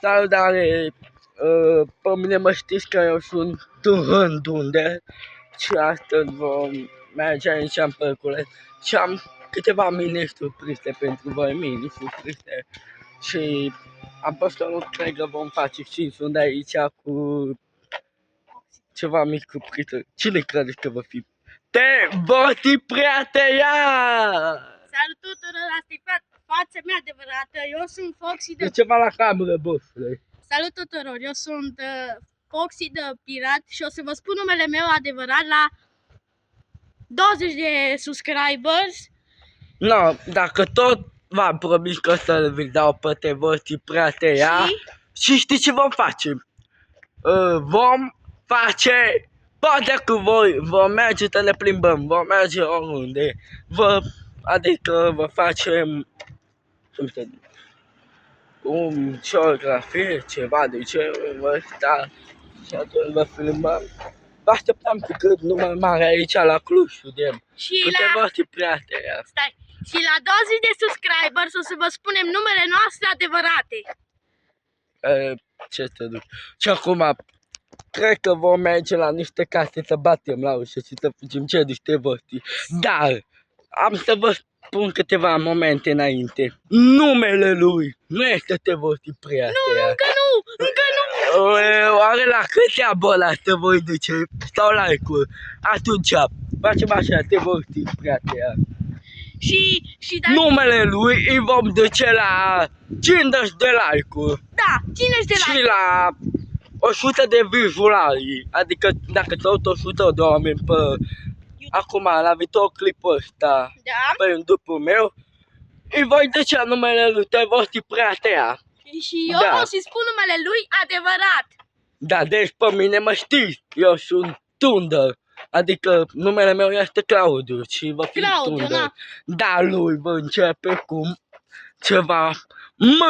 Salutare! Pe mine mă știți că eu sunt Dunde și astăzi vom merge aici în Părcule și am câteva mini-surprize pentru voi, mini-surprize și am fost că nu cred că vom face și sunt aici cu ceva mic surpriză. Cine credeți că va fi? Te voti Preatea! Salut tuturor, asta e fața mea adevărată, eu sunt Foxy De ceva la cameră, bossule. Salut tuturor, eu sunt Foxy de Pirat și o să vă spun numele meu adevărat la 20 de subscribers. No, dacă tot v-am promis că o să vi dau pe te voștri Preatea și știți ce vom face? Vom face poate cu voi, vom merge să ne plimbăm, vom merge oriunde, adică vă facem, cum să zic, geografie, ceva de genul ăsta și atunci vă filmăm. Vă așteptam cu cât număr mare aici la Cluj, studiem, cu te voștri Preatea. Stai, și la 20 de subscribers o să vă spunem numele noastre adevărate. Ce să duc? Și acum, cred că vom merge la niște case să batem la ușă și să fugim ce niște voștri. Dar, am să vă spun câteva momente înainte. Numele lui nu este te voștri Preatea. Nu, încă nu, încă nu. Oare la câte abonați să voi duce? Sau like-uri? Atunci, facem așa, te voștri Preatea. Și dacă... Numele lui îi vom duce la 50 de like-uri. Da, 50 de like. Și la 100 de vizualizări, adică dacă tot 100 de oameni pe acum, la viitor clipul ăsta, pe YouTube-ul meu, îi voi duce numele lui te voștri Preatea. Și eu o să-i spun numele lui adevărat. Da, deci pe mine mă știți, eu sunt Tundă, adică numele meu este Claudiu și vă fi Tundă. Da, lui vă începe cu ceva M.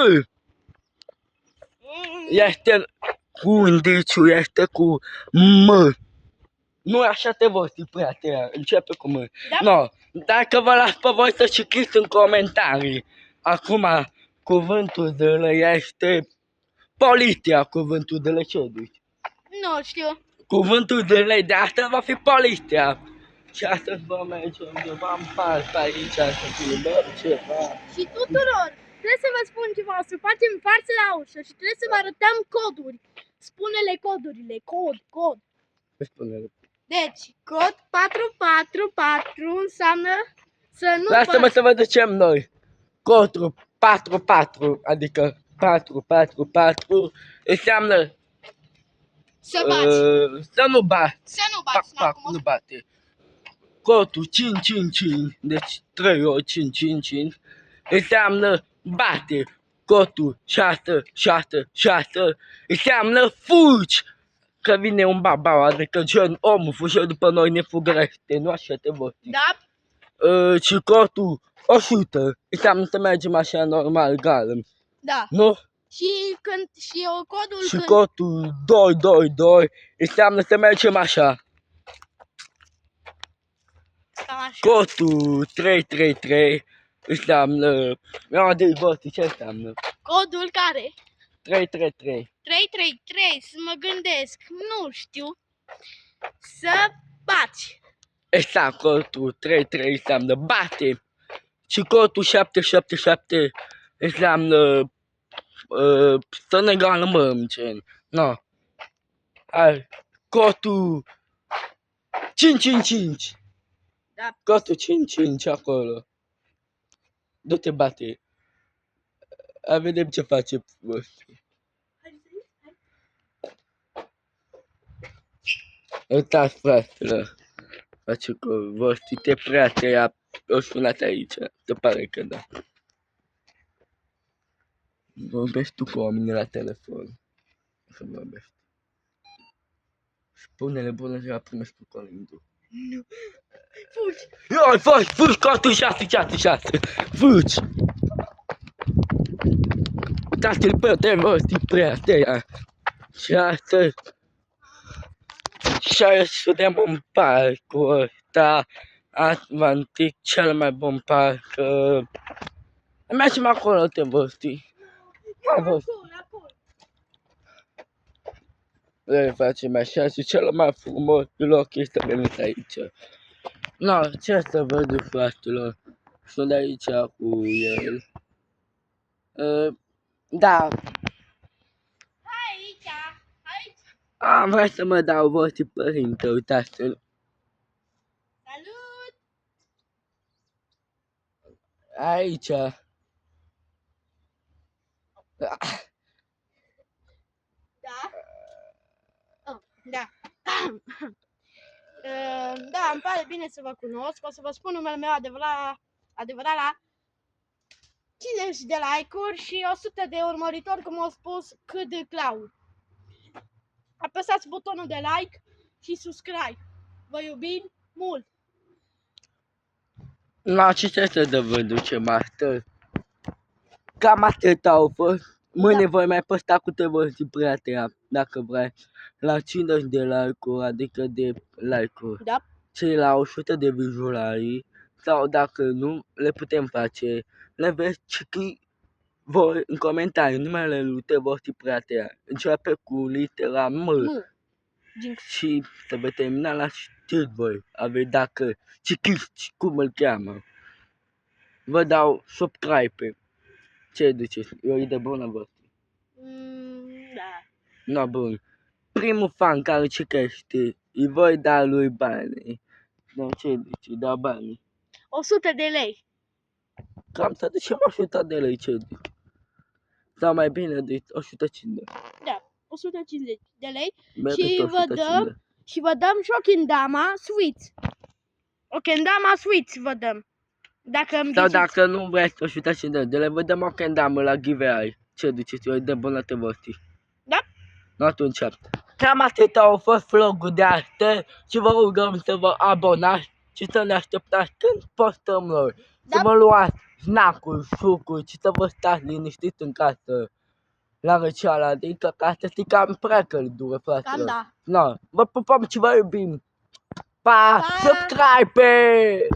Este cu indiciu, este cu M. Nu așa te voștri Preatea, începe cu M. Da? No, dacă vă las pe voi să citiți în comentarii. Acum, cuvântul de la este poliția, cuvântul de la ce duci? Nu știu. Cuvântul de lei de astăzi va fi poliția. Și astăzi vom merge undeva în parc aici să filmăm ceva. Și tuturor, trebuie să vă spun ceva, o să facem față la ușă și trebuie să vă arătăm coduri. Spune-le codurile, cod. Spune-le. Deci, cod 444 înseamnă să nu... Lasă-mă să vă ducem noi. Codul 44, adică 444, înseamnă să bați. Să nu bați. Să nu bați. Nu bate. Codul 555, deci 3 ori 555, înseamnă bate. Codul 666 înseamnă fugi. Că vine un babau, adică gen omul fuge după noi ne fugărește, nu așa te voștri. Da. Și codul 100 înseamnă să mergem așa normal, galăm. Da. Nu? Și codul... Și codul 222 înseamnă să mergem așa. Codul 333 înseamnă... ce înseamnă? Codul care? 333. 333, să mă gândesc, nu știu. Să bați. Exact, codul 33 înseamnă bate. Și codul 777 înseamnă să ne galmăm, gen. No. Codul 555. Da. Codul 55 acolo. Du-te bate. A vedem ce face vostru. Uitați, fraților. Face cu voștri te Preatea. O sunați aici. Se pare că da. Vorbești tu cu oamenii la telefon. Să vorbești. Spune-le bună ziua, primești cu colindu. Nu. Fugi. Ioi, fugi, codul 666. Fugi. Uitați-l pe te voștri Preatea. Și astăzi 600 în parcul ăsta Atlantic, cel mai bun parc. Mergem acolo, te voștri. Acolo. Le facem așa și cel mai frumos loc este venit aici. No, ce să văd, fraților? Sunt aici cu el. Da, Aici, aici. am vrea să mă dau voții părinte, uitați-l. Salut! Aici. Da? Oh, da. Da, îmi pare bine să vă cunosc. O să vă spun numele meu adevărat la 50 de like-uri și 100 de urmăritori, cum au spus cât de Cloud. Apăsați butonul de like și subscribe. Vă iubim mult! La ce să vă ducem astăzi? Cam atât au fost. Mâine Da. voi mai posta cu voții prieteni, dacă vrei. La 50 de like-uri, adică de like-uri. Da? Cei la 100 de vizualizări. Sau dacă nu, le putem face. Le veți citi voi în comentarii numele lui voții prieteni. Începe cu litera M. Jinx. Și să vă termina la știți voi. Aveți dacă citiți cum îl cheamă. Vă dau subscribe. Ce duceți? E o idee bună, vă. Da. No, bun. Primul fan care citește, îi voi da lui bani. No, ce duce? Da bani. 100 de lei. Cam să ducem 100 de lei, ce duce? Sau mai bine de 150. Da, 150 de lei. Merge Și tot vă 150. dăm și vă dăm și o kendama sweets. O kendama sweets vă dăm. Dacă îmi Sau ghiceți. dacă nu vreți 150 de lei, vă dăm o kendamă la giveaway. Ce duceți? E o idee bună te voștri. Da? No, atunci. Cam atât au fost vlogul de astăzi și vă rugăm să vă abonați și să ne așteptați când postăm noi. Da. Să vă luați snack-uri, sucuri și să vă stați liniștiți în casă la răceală, adică ca să știi cam prea căldură, fraților. Cam da. No, vă pupăm și vă iubim. Pa! Pa! Subscribe!